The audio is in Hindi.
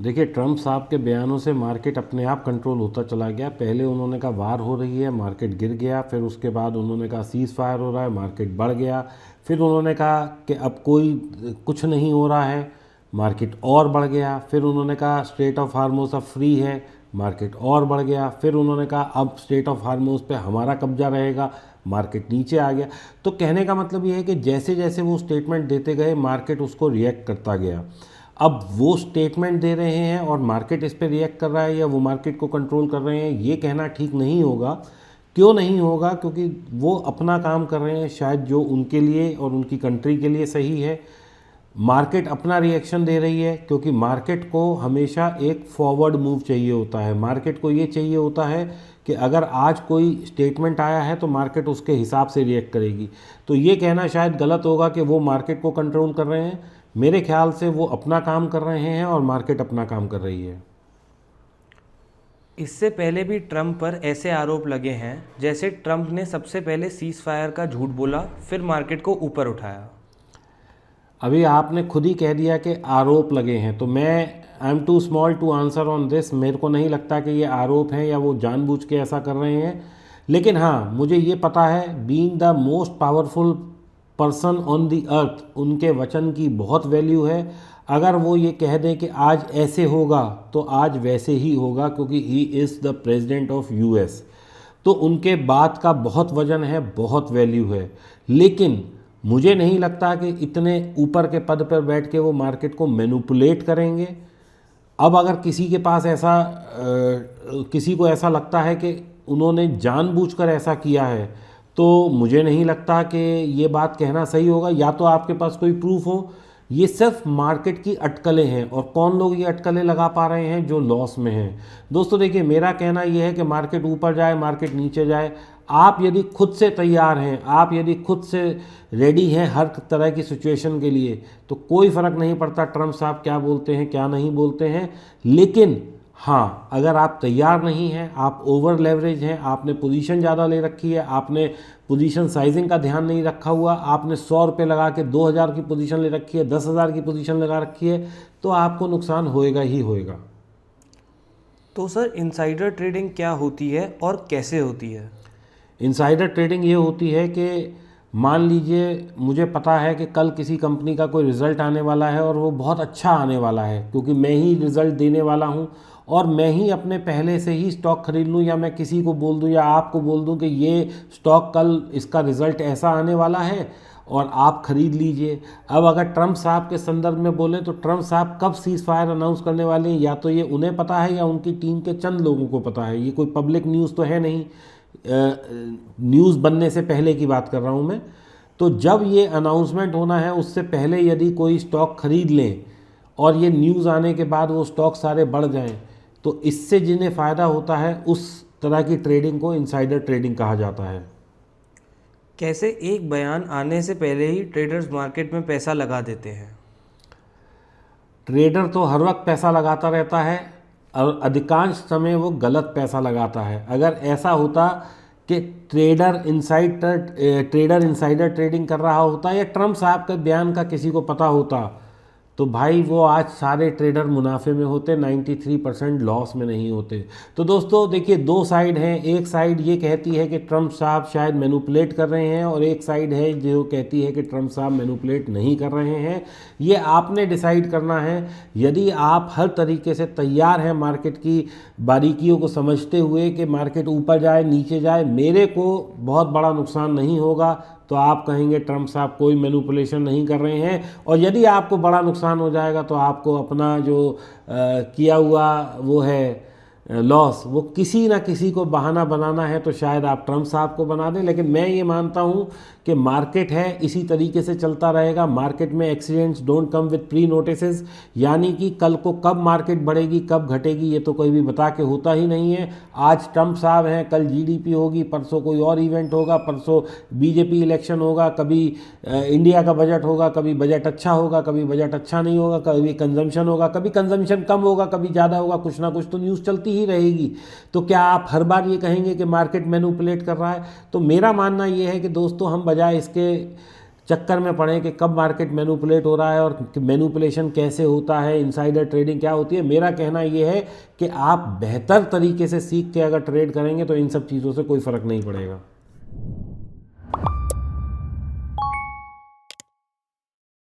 देखिए, ट्रम्प साहब के बयानों से मार्केट अपने आप कंट्रोल होता चला गया। पहले उन्होंने कहा वार हो रही है, मार्केट गिर गया। फिर उसके बाद उन्होंने कहा सीज़ फायर हो रहा है, मार्केट बढ़ गया। फिर उन्होंने कहा कि अब कोई कुछ नहीं हो रहा है, मार्केट और बढ़ गया। फिर उन्होंने कहा स्ट्रेट ऑफ हार्मोस अब फ्री है, मार्केट और बढ़ गया। फिर उन्होंने कहा अब स्ट्रेट ऑफ हार्मोस पे हमारा कब्जा रहेगा, मार्केट नीचे आ गया। तो कहने का मतलब ये है कि जैसे जैसे वो स्टेटमेंट देते गए, मार्केट उसको रिएक्ट करता गया। अब वो स्टेटमेंट दे रहे हैं और मार्केट इस पे रिएक्ट कर रहा है या वो मार्केट को कंट्रोल कर रहे हैं, ये कहना ठीक नहीं होगा। क्यों नहीं होगा? क्योंकि वो अपना काम कर रहे हैं शायद जो उनके लिए और उनकी कंट्री के लिए सही है। मार्केट अपना रिएक्शन दे रही है क्योंकि मार्केट को हमेशा एक फॉरवर्ड मूव चाहिए होता है। मार्केट को ये चाहिए होता है कि अगर आज कोई स्टेटमेंट आया है तो मार्केट उसके हिसाब से रिएक्ट करेगी। तो ये कहना शायद गलत होगा कि वो मार्केट को कंट्रोल कर रहे हैं। मेरे ख्याल से वो अपना काम कर रहे हैं और मार्केट अपना काम कर रही है। इससे पहले भी ट्रंप पर ऐसे आरोप लगे हैं, जैसे ट्रंप ने सबसे पहले सीज फायर का झूठ बोला, फिर मार्केट को ऊपर उठाया। अभी आपने खुद ही कह दिया कि आरोप लगे हैं, तो मैं I am too small to answer on this. मेरे को नहीं लगता कि ये आरोप हैं या वो जानबूझ के ऐसा कर रहे हैं। लेकिन हाँ, मुझे ये पता है being the most powerful person on the earth, उनके वचन की बहुत वैल्यू है। अगर वो ये कह दें कि आज ऐसे होगा तो आज वैसे ही होगा, क्योंकि he is the president of US. तो उनके बात का बहुत वजन है, बहुत वैल्यू है। लेकिन मुझे नहीं लगता कि इतने ऊपर के पद पर बैठ के वो मार्केट को मैनिपुलेट करेंगे। अब अगर किसी के पास ऐसा किसी को ऐसा लगता है कि उन्होंने जानबूझकर ऐसा किया है, तो मुझे नहीं लगता कि ये बात कहना सही होगा। या तो आपके पास कोई प्रूफ हो। ये सिर्फ मार्केट की अटकलें हैं, और कौन लोग ये अटकलें लगा पा रहे हैं? जो लॉस में हैं। दोस्तों देखिए, मेरा कहना ये है कि मार्केट ऊपर जाए, मार्केट नीचे जाए, आप यदि खुद से तैयार हैं, आप यदि खुद से रेडी हैं हर तरह की सिचुएशन के लिए, तो कोई फ़र्क नहीं पड़ता ट्रम्प साहब क्या बोलते हैं क्या नहीं बोलते हैं। लेकिन हाँ, अगर आप तैयार नहीं हैं, आप ओवर लेवरेज हैं, आपने पोजीशन ज़्यादा ले रखी है, आपने पोजीशन साइजिंग का ध्यान नहीं रखा हुआ, आपने 100 रुपये लगा के 2000 की पोजीशन ले रखी है, 10,000 की पोजीशन लगा रखी है, तो आपको नुकसान होएगा ही होएगा। तो सर, इनसाइडर ट्रेडिंग क्या होती है और कैसे होती है? इनसाइडर ट्रेडिंग ये होती है कि मान लीजिए मुझे पता है कि कल किसी कंपनी का कोई रिज़ल्ट आने वाला है और वो बहुत अच्छा आने वाला है, क्योंकि मैं ही रिज़ल्ट देने वाला हूँ, और मैं ही अपने पहले से ही स्टॉक खरीद लूँ, या मैं किसी को बोल दूँ या आपको बोल दूँ कि ये स्टॉक कल इसका रिज़ल्ट ऐसा आने वाला है और आप खरीद लीजिए। अब अगर ट्रम्प साहब के संदर्भ में बोलें तो ट्रम्प साहब कब सीज़ फायर अनाउंस करने वाले हैं, या तो ये उन्हें पता है या उनकी टीम के चंद लोगों को पता है। ये कोई पब्लिक न्यूज़ तो है नहीं, न्यूज़ बनने से पहले की बात कर रहा हूँ मैं। तो जब ये अनाउंसमेंट होना है उससे पहले यदि कोई स्टॉक खरीद लें और ये न्यूज़ आने के बाद वो स्टॉक सारे बढ़ जाएं, तो इससे जिन्हें फ़ायदा होता है उस तरह की ट्रेडिंग को इनसाइडर ट्रेडिंग कहा जाता है। कैसे एक बयान आने से पहले ही ट्रेडर्स मार्केट में पैसा लगा देते हैं? ट्रेडर तो हर वक्त पैसा लगाता रहता है और अधिकांश समय वो गलत पैसा लगाता है। अगर ऐसा होता कि ट्रेडर इनसाइडर ट्रेडिंग कर रहा होता या ट्रम्प साहब के बयान का किसी को पता होता, तो भाई वो आज सारे ट्रेडर मुनाफे में होते, 93% लॉस में नहीं होते। तो दोस्तों देखिए, दो साइड हैं। एक साइड ये कहती है कि ट्रम्प साहब शायद मैनिपुलेट कर रहे हैं, और एक साइड है जो कहती है कि ट्रम्प साहब मैनिपुलेट नहीं कर रहे हैं। ये आपने डिसाइड करना है। यदि आप हर तरीके से तैयार हैं मार्केट की बारीकियों को समझते हुए कि मार्केट ऊपर जाए नीचे जाए, मेरे को बहुत बड़ा नुकसान नहीं होगा, तो आप कहेंगे ट्रम्प साहब कोई मैनिपुलेशन नहीं कर रहे हैं। और यदि आपको बड़ा नुकसान हो जाएगा तो आपको अपना जो किया हुआ वो है लॉस, वो किसी ना किसी को बहाना बनाना है, तो शायद आप ट्रम्प साहब को बना दें। लेकिन मैं ये मानता हूँ कि मार्केट है, इसी तरीके से चलता रहेगा। मार्केट में accidents don't come with pre notice, यानी कि कल को कब मार्केट बढ़ेगी कब घटेगी ये तो कोई भी बता के होता ही नहीं है। आज ट्रम्प साहब हैं, कल जीडीपी होगी, परसों कोई और इवेंट होगा, परसों बीजेपी इलेक्शन होगा, कभी इंडिया का बजट होगा, कभी बजट अच्छा होगा, कभी बजट अच्छा नहीं होगा, कभी कंजम्पशन होगा, कभी कंजम्पशन कम होगा, कभी ज़्यादा होगा। कुछ ना कुछ तो न्यूज़ चलती ही रहेगी। तो क्या आप हर बार ये कहेंगे कि मार्केट मैनिपुलेट कर रहा है? तो मेरा मानना ये है कि दोस्तों, हम बजाय इसके चक्कर में पड़े कि कब मार्केट मैनिपुलेट हो रहा है और मैनिपुलेशन कैसे होता है, इनसाइडर ट्रेडिंग क्या होती है। मेरा कहना ये है कि आप बेहतर तरीके से सीख के अगर ट्रेड करेंगे तो इन सब चीज़ों से कोई फ़र्क नहीं पड़ेगा।